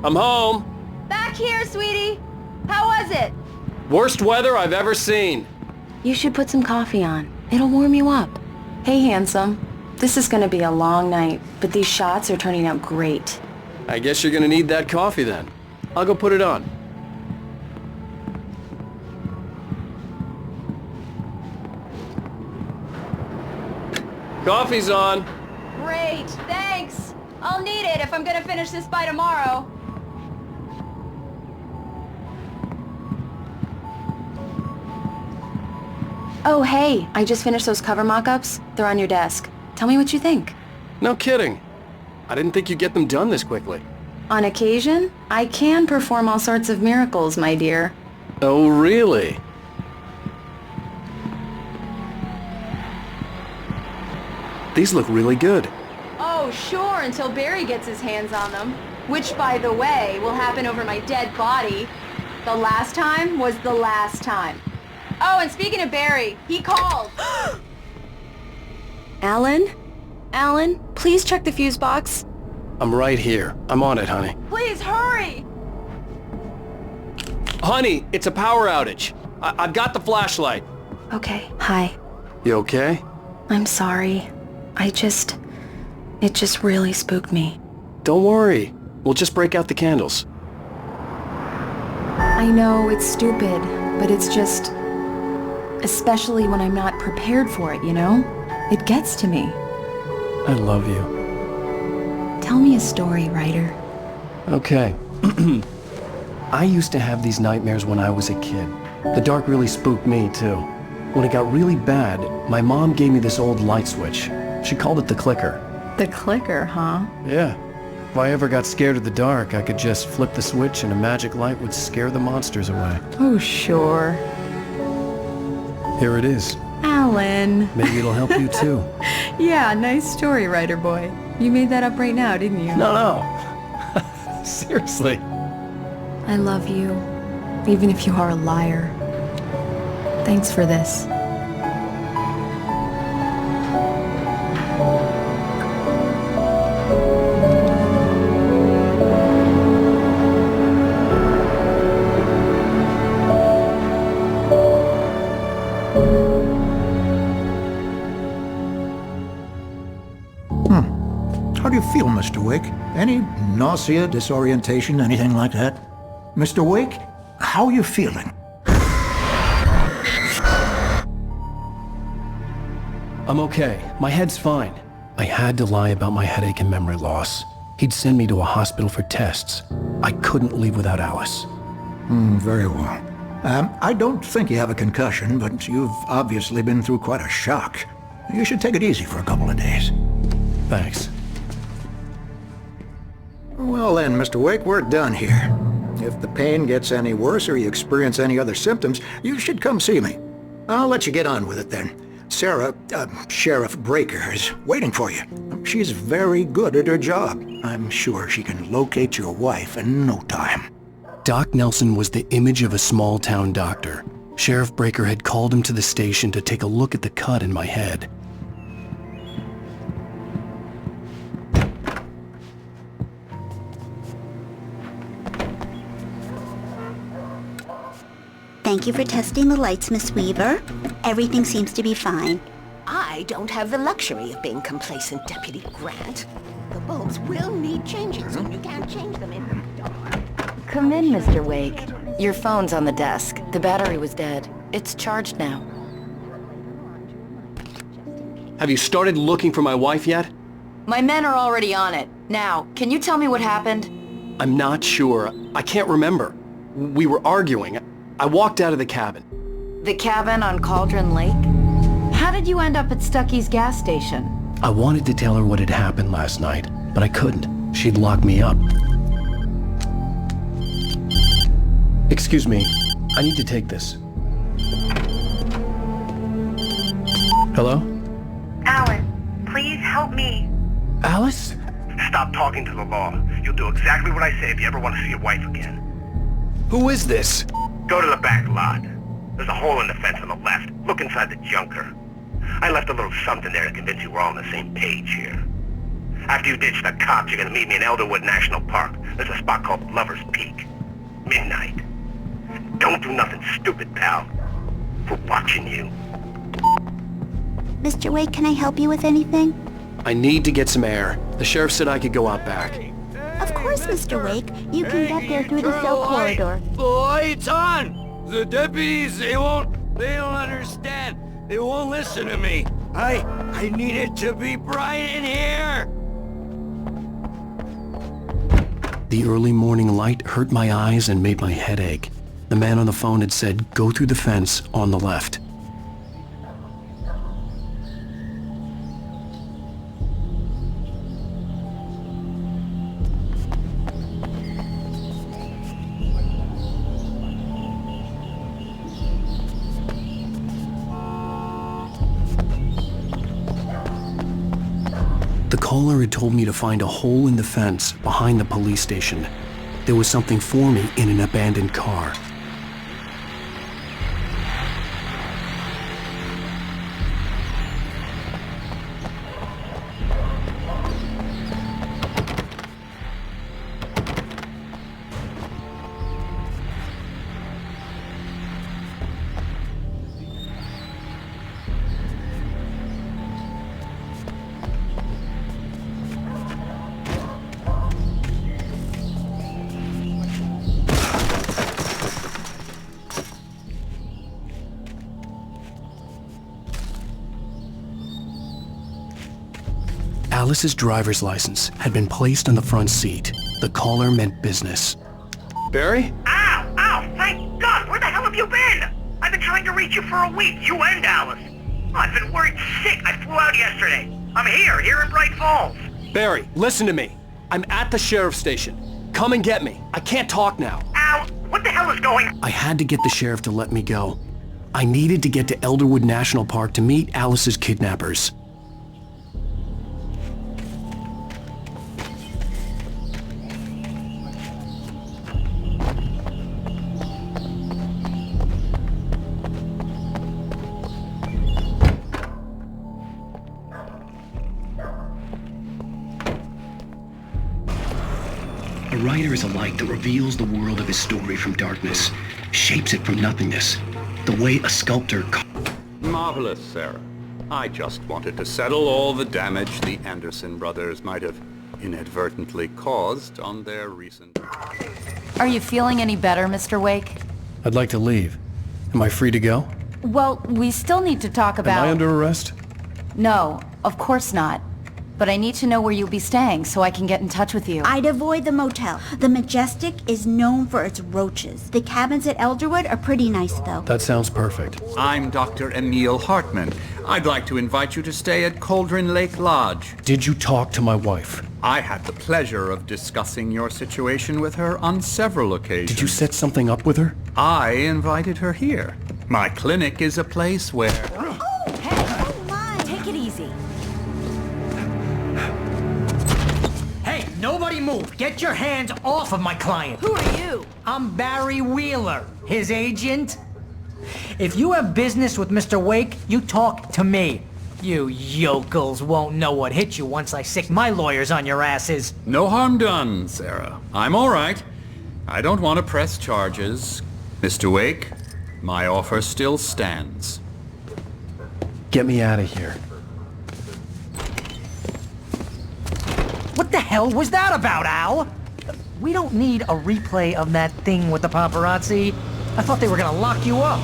I'm home. Back here, sweetie. How was it? Worst weather I've ever seen. You should put some coffee on. It'll warm you up. Hey, handsome. This is gonna be a long night, but these shots are turning out great. I guess you're gonna need that coffee then. I'll go put it on. Coffee's on. Great, thanks. I'll need it if I'm gonna finish this by tomorrow. Oh, hey, I just finished those cover mock-ups. They're on your desk. Tell me what you think. No kidding. I didn't think you'd get them done this quickly. On occasion, I can perform all sorts of miracles, my dear. Oh, really? These look really good. Oh, sure, until Barry gets his hands on them. Which, by the way, will happen over my dead body. The last time was the last time. Oh, and speaking of Barry, he called. Alan? Alan, please check the fuse box. I'm right here. I'm on it, honey. Please, hurry! Honey, it's a power outage. I've got the flashlight. Okay, hi. You okay? I'm sorry. It just really spooked me. Don't worry. We'll just break out the candles. I know it's stupid, but it's just... Especially when I'm not prepared for it, you know? It gets to me. I love you. Tell me a story, writer. Okay. I used to have these nightmares when I was a kid. The dark really spooked me, too. When it got really bad, my mom gave me this old light switch. She called it the clicker. The clicker, huh? Yeah. If I ever got scared of the dark, I could just flip the switch and a magic light would scare the monsters away. Oh, sure. Here it is. Alan. Maybe it'll help you, too. Yeah, nice story, writer boy. You made that up right now, didn't you? No. Seriously. I love you, even if you are a liar. Thanks for this. How do you feel, Mr. Wake? Any nausea, disorientation, anything like that? Mr. Wake, how are you feeling? I'm okay. My head's fine. I had to lie about my headache and memory loss. He'd send me to a hospital for tests. I couldn't leave without Alice. Very well. I don't think you have a concussion, but you've obviously been through quite a shock. You should take it easy for a couple of days. Thanks. Well then, Mr. Wake, we're done here. If the pain gets any worse or you experience any other symptoms, you should come see me. I'll let you get on with it then. Sarah, Sheriff Breaker, is waiting for you. She's very good at her job. I'm sure she can locate your wife in no time. Doc Nelson was the image of a small-town doctor. Sheriff Breaker had called him to the station to take a look at the cut in my head. Thank you for testing the lights, Miss Weaver. Everything seems to be fine. I don't have the luxury of being complacent, Deputy Grant. The bulbs will need changing, so you can't change them in the dark. Come in, Mr. Wake. Your phone's on the desk. The battery was dead. It's charged now. Have you started looking for my wife yet? My men are already on it. Now, can you tell me what happened? I'm not sure. I can't remember. We were arguing. I walked out of the cabin. The cabin on Cauldron Lake? How did you end up at Stucky's gas station? I wanted to tell her what had happened last night, but I couldn't. She'd locked me up. Excuse me. I need to take this. Hello? Alan, please help me. Alice? Stop talking to the law. You'll do exactly what I say if you ever want to see your wife again. Who is this? Go to the back lot. There's a hole in the fence on the left. Look inside the junker. I left a little something there to convince you we're all on the same page here. After you ditch the cops, you're gonna meet me in Elderwood National Park. There's a spot called Lover's Peak. Midnight. Don't do nothing stupid, pal. We're watching you. Mr. Wake, can I help you with anything? I need to get some air. The sheriff said I could go out back. Of course, Mr. Wake. You can get there through the cell corridor. The light's on! The deputies, they don't understand. They won't listen to me. I need it to be bright in here! The early morning light hurt my eyes and made my head ache. The man on the phone had said, go through the fence on the left. The caller had told me to find a hole in the fence behind the police station. There was something for me in an abandoned car. Alice's driver's license had been placed on the front seat. The caller meant business. Barry? Ow! Ow! Thank God! Where the hell have you been? I've been trying to reach you for a week, you and Alice. I've been worried sick. I flew out yesterday. I'm here in Bright Falls. Barry, listen to me. I'm at the sheriff's station. Come and get me. I can't talk now. Ow! What the hell is going on? I had to get the sheriff to let me go. I needed to get to Elderwood National Park to meet Alice's kidnappers. A writer is a light that reveals the world of his story from darkness, shapes it from nothingness, the way a sculptor... Marvelous, Sarah. I just wanted to settle all the damage the Anderson brothers might have inadvertently caused on their recent... Are you feeling any better, Mr. Wake? I'd like to leave. Am I free to go? Well, we still need to talk about... Am I under arrest? No, of course not. But I need to know where you'll be staying so I can get in touch with you. I'd avoid the motel. The Majestic is known for its roaches. The cabins at Elderwood are pretty nice, though. That sounds perfect. I'm Dr. Emil Hartman. I'd like to invite you to stay at Cauldron Lake Lodge. Did you talk to my wife? I had the pleasure of discussing your situation with her on several occasions. Did you set something up with her? I invited her here. My clinic is a place where... Oh, hey! Oh, my! Take it easy. Hey, nobody move! Get your hands off of my client! Who are you? I'm Barry Wheeler, his agent. If you have business with Mr. Wake, you talk to me. You yokels won't know what hit you once I sick my lawyers on your asses. No harm done, Sarah. I'm all right. I don't want to press charges. Mr. Wake, my offer still stands. Get me out of here. What the hell was that about, Al? We don't need a replay of that thing with the paparazzi. I thought they were gonna lock you up.